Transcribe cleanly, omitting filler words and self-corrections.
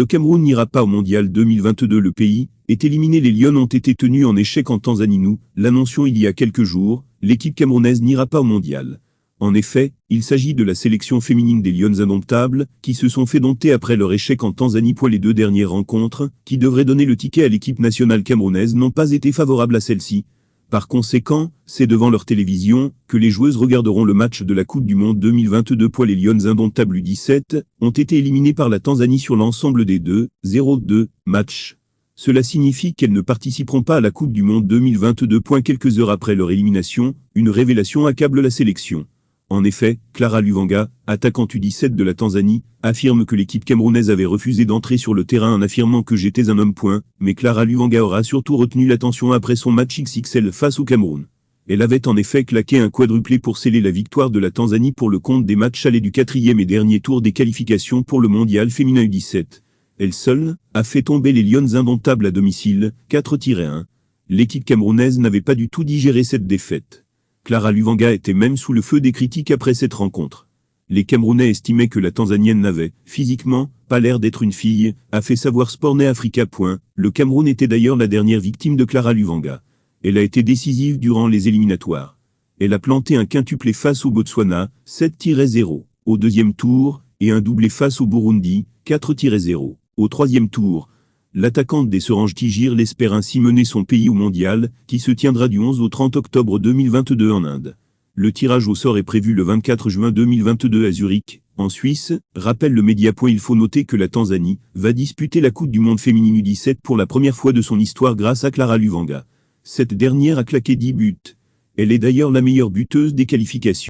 Le Cameroun n'ira pas au mondial 2022. Le pays est éliminé. Les Lions ont été tenus en échec en Tanzanie. Nous l'annoncions il y a quelques jours, l'équipe camerounaise n'ira pas au mondial. En effet, il s'agit de la sélection féminine des Lions indomptables, qui se sont fait dompter après leur échec en Tanzanie. Les deux dernières rencontres, qui devraient donner le ticket à l'équipe nationale camerounaise, n'ont pas été favorables à celle-ci. Par conséquent, c'est devant leur télévision que les joueuses regarderont le match de la Coupe du Monde 2022. Les Lions indomptables U17 ont été éliminés par la Tanzanie sur l'ensemble des 2-0-2 matchs. Cela signifie qu'elles ne participeront pas à la Coupe du Monde 2022. Quelques heures après leur élimination, une révélation accable la sélection. En effet, Clara Luvanga, attaquante U17 de la Tanzanie, affirme que l'équipe camerounaise avait refusé d'entrer sur le terrain en affirmant que j'étais un homme. Mais Clara Luvanga aura surtout retenu l'attention après son match XXL face au Cameroun. Elle avait en effet claqué un quadruplé pour sceller la victoire de la Tanzanie pour le compte des matchs allés du 4e et dernier tour des qualifications pour le mondial féminin U17. Elle seule a fait tomber les Lions indomptables à domicile, 4-1. L'équipe camerounaise n'avait pas du tout digéré cette défaite. Clara Luvanga était même sous le feu des critiques après cette rencontre. Les Camerounais estimaient que la Tanzanienne n'avait, physiquement, pas l'air d'être une fille, a fait savoir Sportnet Africa. Le Cameroun était d'ailleurs la dernière victime de Clara Luvanga. Elle a été décisive durant les éliminatoires. Elle a planté un quintuplé face au Botswana, 7-0, au deuxième tour, et un doublé face au Burundi, 4-0, au troisième tour. L'attaquante des Seranges Tigir l'espère ainsi mener son pays au mondial, qui se tiendra du 11 au 30 octobre 2022 en Inde. Le tirage au sort est prévu le 24 juin 2022 à Zurich, en Suisse, rappelle le média. Il faut noter que la Tanzanie va disputer la Coupe du Monde féminine U17 pour la première fois de son histoire grâce à Clara Luvanga. Cette dernière a claqué 10 buts. Elle est d'ailleurs la meilleure buteuse des qualifications.